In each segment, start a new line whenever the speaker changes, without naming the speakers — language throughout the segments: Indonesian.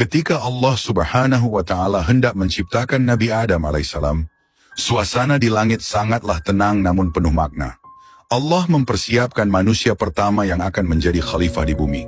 Ketika Allah Subhanahu wa Ta'ala hendak menciptakan Nabi Adam alaihissalam, suasana di langit sangatlah tenang namun penuh makna. Allah mempersiapkan manusia pertama yang akan menjadi khalifah di bumi.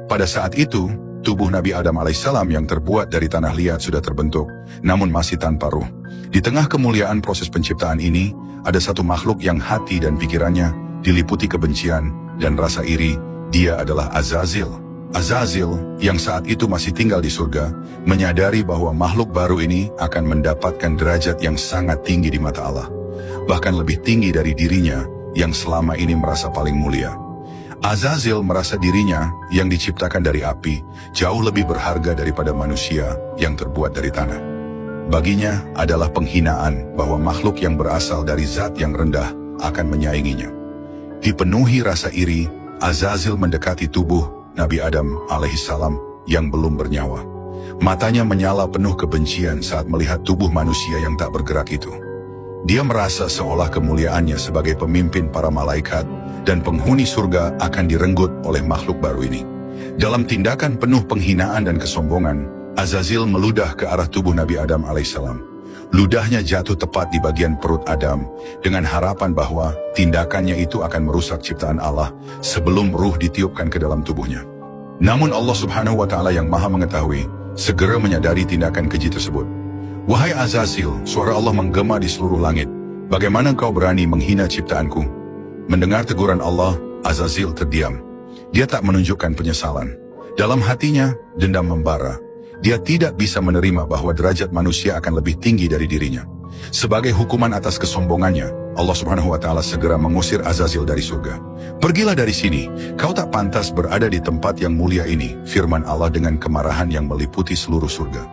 Pada saat itu, tubuh Nabi Adam alaihissalam yang terbuat dari tanah liat sudah terbentuk, namun masih tanpa ruh. Di tengah kemuliaan proses penciptaan ini, ada satu makhluk yang hati dan pikirannya diliputi kebencian dan rasa iri. Dia adalah Azazil. Azazil, yang saat itu masih tinggal di surga, menyadari bahwa makhluk baru ini akan mendapatkan derajat yang sangat tinggi di mata Allah. Bahkan lebih tinggi dari dirinya yang selama ini merasa paling mulia. Azazil merasa dirinya yang diciptakan dari api jauh lebih berharga daripada manusia yang terbuat dari tanah. Baginya adalah penghinaan bahwa makhluk yang berasal dari zat yang rendah akan menyainginya. Dipenuhi rasa iri, Azazil mendekati tubuh Nabi Adam alaihissalam yang belum bernyawa. Matanya menyala penuh kebencian saat melihat tubuh manusia yang tak bergerak itu. Dia merasa seolah kemuliaannya sebagai pemimpin para malaikat dan penghuni surga akan direnggut oleh makhluk baru ini. Dalam tindakan penuh penghinaan dan kesombongan, Azazil meludah ke arah tubuh Nabi Adam alaihissalam. Ludahnya jatuh tepat di bagian perut Adam dengan harapan bahwa tindakannya itu akan merusak ciptaan Allah sebelum ruh ditiupkan ke dalam tubuhnya. Namun Allah Subhanahu wa Ta'ala yang Maha Mengetahui segera menyadari tindakan keji tersebut. "Wahai Azazil," suara Allah menggema di seluruh langit, "bagaimana engkau berani menghina ciptaanku?" Mendengar teguran Allah, Azazil terdiam. Dia tak menunjukkan penyesalan. Dalam hatinya, dendam membara. Dia tidak bisa menerima bahwa derajat manusia akan lebih tinggi dari dirinya. Sebagai hukuman atas kesombongannya, Allah Subhanahu wa Ta'ala segera mengusir Azazil dari surga. "Pergilah dari sini, kau tak pantas berada di tempat yang mulia ini," firman Allah dengan kemarahan yang meliputi seluruh surga.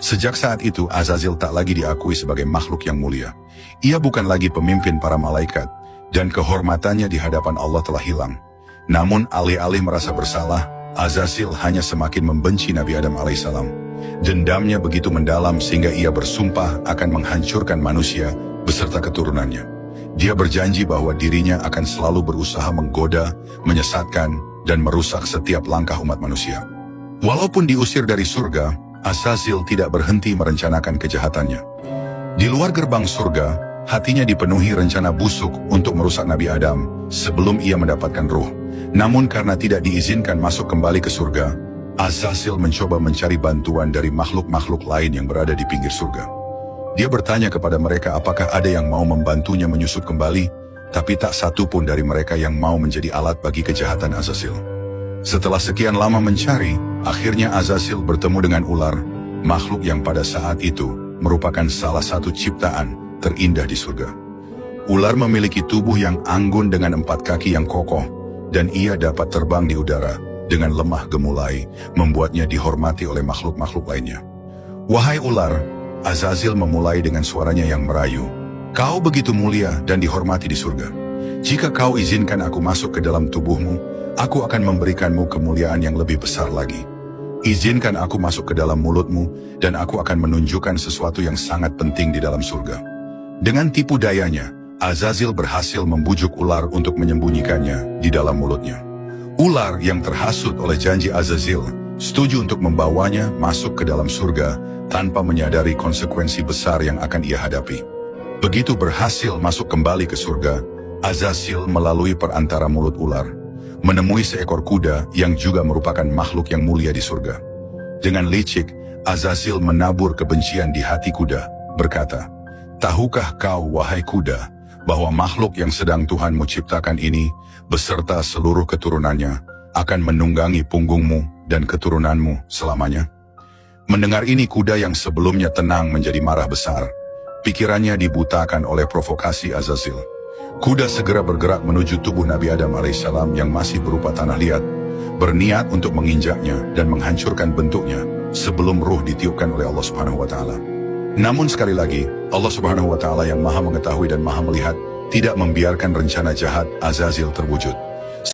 Sejak saat itu, Azazil tak lagi diakui sebagai makhluk yang mulia. Ia bukan lagi pemimpin para malaikat, dan kehormatannya di hadapan Allah telah hilang. Namun alih-alih merasa bersalah, Azazil hanya semakin membenci Nabi Adam alaihissalam. Dendamnya begitu mendalam sehingga ia bersumpah akan menghancurkan manusia beserta keturunannya. Dia berjanji bahwa dirinya akan selalu berusaha menggoda, menyesatkan, dan merusak setiap langkah umat manusia. Walaupun diusir dari surga, Azazil tidak berhenti merencanakan kejahatannya. Di luar gerbang surga, hatinya dipenuhi rencana busuk untuk merusak Nabi Adam sebelum ia mendapatkan ruh. Namun karena tidak diizinkan masuk kembali ke surga, Azazil mencoba mencari bantuan dari makhluk-makhluk lain yang berada di pinggir surga. Dia bertanya kepada mereka apakah ada yang mau membantunya menyusup kembali, tapi tak satu pun dari mereka yang mau menjadi alat bagi kejahatan Azazil. Setelah sekian lama mencari, akhirnya Azazil bertemu dengan ular, makhluk yang pada saat itu merupakan salah satu ciptaan terindah di surga. Ular memiliki tubuh yang anggun dengan 4 kaki yang kokoh, dan ia dapat terbang di udara dengan lemah gemulai, membuatnya dihormati oleh makhluk-makhluk lainnya. "Wahai ular," Azazil memulai dengan suaranya yang merayu, "kau begitu mulia dan dihormati di surga. Jika kau izinkan aku masuk ke dalam tubuhmu, aku akan memberikanmu kemuliaan yang lebih besar lagi. Izinkan aku masuk ke dalam mulutmu, dan aku akan menunjukkan sesuatu yang sangat penting di dalam surga." Dengan tipu dayanya, Azazil berhasil membujuk ular untuk menyembunyikannya di dalam mulutnya. Ular yang terhasut oleh janji Azazil setuju untuk membawanya masuk ke dalam surga tanpa menyadari konsekuensi besar yang akan ia hadapi. Begitu berhasil masuk kembali ke surga, Azazil melalui perantara mulut ular, menemui seekor kuda yang juga merupakan makhluk yang mulia di surga. Dengan licik, Azazil menabur kebencian di hati kuda, berkata, "Tahukah kau, wahai kuda, bahwa makhluk yang sedang Tuhanmu ciptakan ini, beserta seluruh keturunannya, akan menunggangi punggungmu dan keturunanmu selamanya?" Mendengar ini, kuda yang sebelumnya tenang menjadi marah besar. Pikirannya dibutakan oleh provokasi Azazil. Kuda segera bergerak menuju tubuh Nabi Adam alaihissalam yang masih berupa tanah liat, berniat untuk menginjaknya dan menghancurkan bentuknya sebelum ruh ditiupkan oleh Allah Subhanahu wa Ta'ala. Namun sekali lagi, Allah Subhanahu wa Ta'ala yang Maha Mengetahui dan Maha Melihat tidak membiarkan rencana jahat Azazil terwujud.